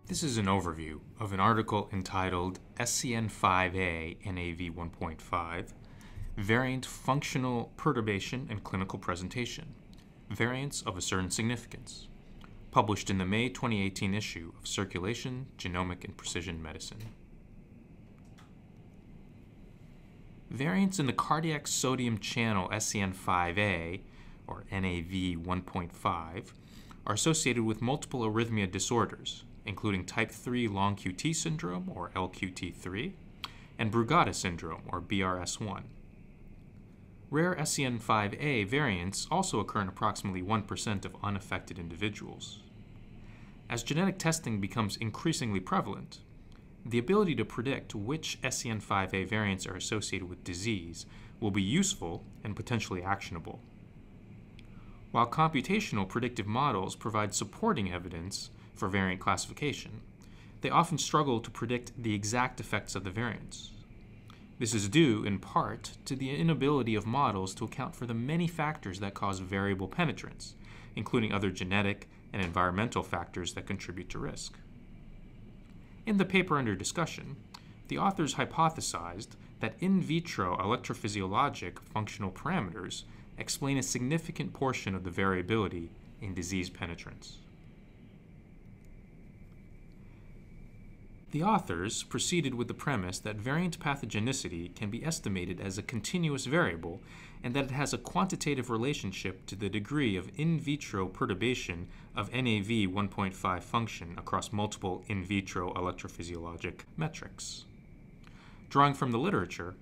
This is an overview of an article entitled SCN5A NAV 1.5, Variant Functional Perturbation and Clinical Presentation, Variants of a Certain Significance, published in the May 2018 issue of Circulation, Genomic and Precision Medicine. Variants in the cardiac sodium channel SCN5A, or NAV 1.5, are associated with multiple arrhythmia disorders, including type 3 long QT syndrome, or LQT3, and Brugada syndrome, or BRS1. Rare SCN5A variants also occur in approximately 1% of unaffected individuals. As genetic testing becomes increasingly prevalent, the ability to predict which SCN5A variants are associated with disease will be useful and potentially actionable. While computational predictive models provide supporting evidence for variant classification, they often struggle to predict the exact effects of the variants. This is due, in part, to the inability of models to account for the many factors that cause variable penetrance, including other genetic and environmental factors that contribute to risk. In the paper under discussion, the authors hypothesized that in vitro electrophysiologic functional parameters explain a significant portion of the variability in disease penetrance. The authors proceeded with the premise that variant pathogenicity can be estimated as a continuous variable and that it has a quantitative relationship to the degree of in vitro perturbation of NAV 1.5 function across multiple in vitro electrophysiologic metrics. Drawing from the literature,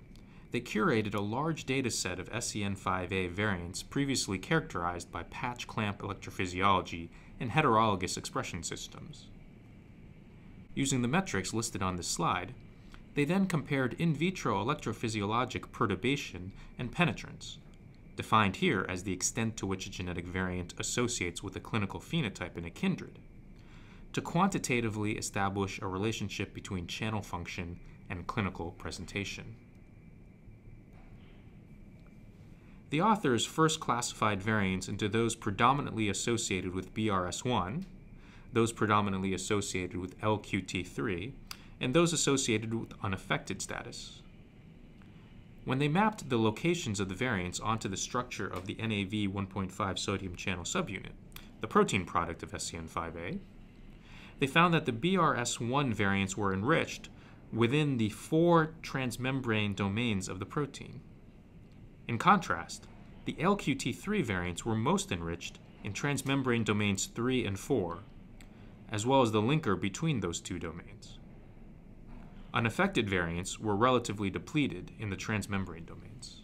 they curated a large data set of SCN5A variants previously characterized by patch clamp electrophysiology and heterologous expression systems. Using the metrics listed on this slide, they then compared in vitro electrophysiologic perturbation and penetrance, defined here as the extent to which a genetic variant associates with a clinical phenotype in a kindred, to quantitatively establish a relationship between channel function and clinical presentation. The authors first classified variants into those predominantly associated with BRS1, those predominantly associated with LQT3, and those associated with unaffected status. When they mapped the locations of the variants onto the structure of the NAV 1.5 sodium channel subunit, the protein product of SCN5A, they found that the BRS1 variants were enriched within the 4 transmembrane domains of the protein. In contrast, the LQT3 variants were most enriched in transmembrane domains 3 and 4, as well as the linker between those two domains. Unaffected variants were relatively depleted in the transmembrane domains.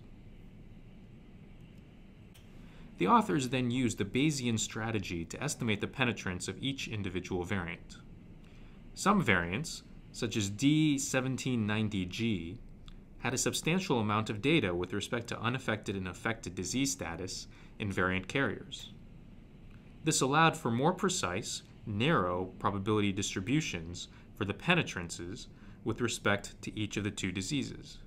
The authors then used the Bayesian strategy to estimate the penetrance of each individual variant. Some variants, such as D1790G, had a substantial amount of data with respect to unaffected and affected disease status in variant carriers. This allowed for more precise, narrow probability distributions for the penetrances with respect to each of the two diseases.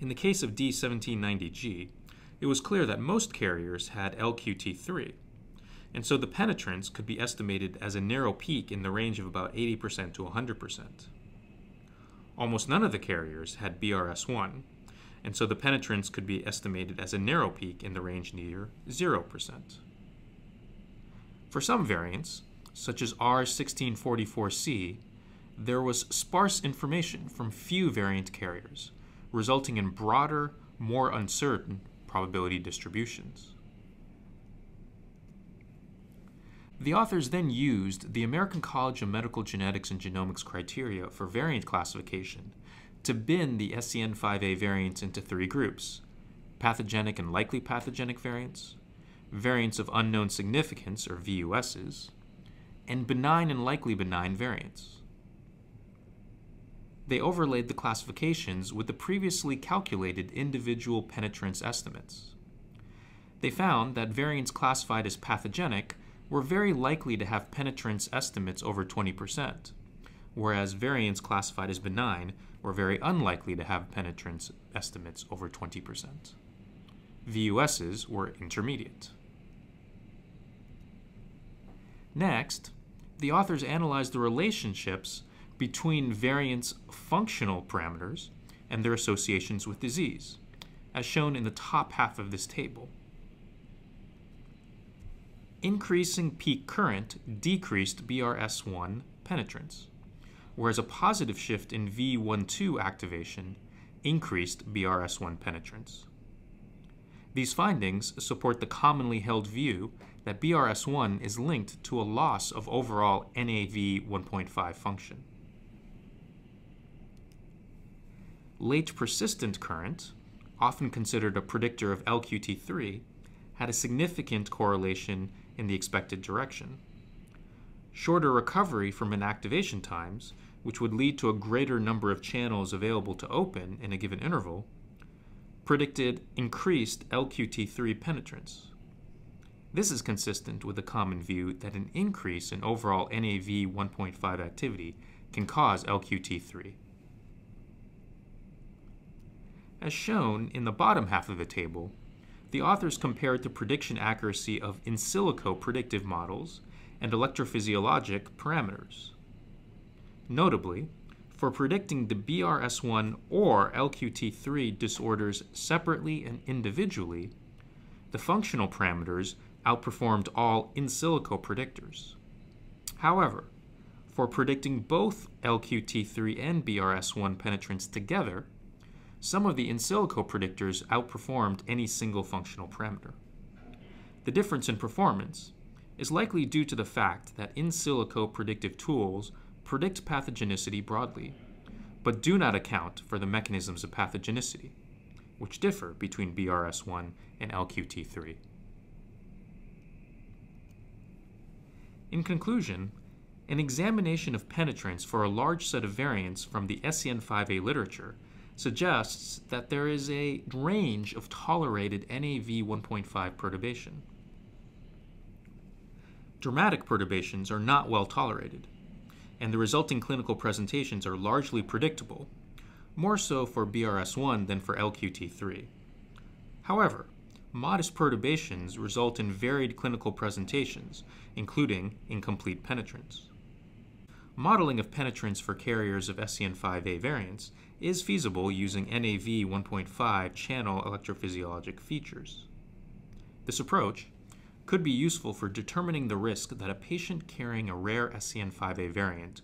In the case of D1790G, it was clear that most carriers had LQT3, and so the penetrance could be estimated as a narrow peak in the range of about 80% to 100%. Almost none of the carriers had BRS1, and so the penetrance could be estimated as a narrow peak in the range near 0%. For some variants, such as R1644C, there was sparse information from few variant carriers, resulting in broader, more uncertain probability distributions. The authors then used the American College of Medical Genetics and Genomics criteria for variant classification to bin the SCN5A variants into 3 groups: pathogenic and likely pathogenic variants, variants of unknown significance, or VUSs, and benign and likely benign variants. They overlaid the classifications with the previously calculated individual penetrance estimates. They found that variants classified as pathogenic were very likely to have penetrance estimates over 20%, whereas variants classified as benign were very unlikely to have penetrance estimates over 20%. VUSs were intermediate. Next, the authors analyzed the relationships between variants' functional parameters and their associations with disease, as shown in the top half of this table. Increasing peak current decreased BRS1 penetrance, whereas a positive shift in V12 activation increased BRS1 penetrance. These findings support the commonly held view that BRS1 is linked to a loss of overall NAV 1.5 function. Late persistent current, often considered a predictor of LQT3, had a significant correlation in the expected direction. Shorter recovery from inactivation times, which would lead to a greater number of channels available to open in a given interval, predicted increased LQT3 penetrance. This is consistent with the common view that an increase in overall NAV 1.5 activity can cause LQT3. As shown in the bottom half of the table, the authors compared the prediction accuracy of in silico predictive models and electrophysiologic parameters. Notably, for predicting the BRS1 or LQT3 disorders separately and individually, the functional parameters outperformed all in silico predictors. However, for predicting both LQT3 and BRS1 penetrance together, some of the in silico predictors outperformed any single functional parameter. The difference in performance is likely due to the fact that in silico predictive tools predict pathogenicity broadly, but do not account for the mechanisms of pathogenicity, which differ between BRS1 and LQT3. In conclusion, an examination of penetrance for a large set of variants from the SCN5A literature suggests that there is a range of tolerated NAV 1.5 perturbation. Dramatic perturbations are not well tolerated, and the resulting clinical presentations are largely predictable, more so for BRS1 than for LQT3. However, modest perturbations result in varied clinical presentations, including incomplete penetrance. Modeling of penetrance for carriers of SCN5A variants is feasible using NAV 1.5 channel electrophysiologic features. This approach could be useful for determining the risk that a patient carrying a rare SCN5A variant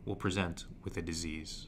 will present with a disease.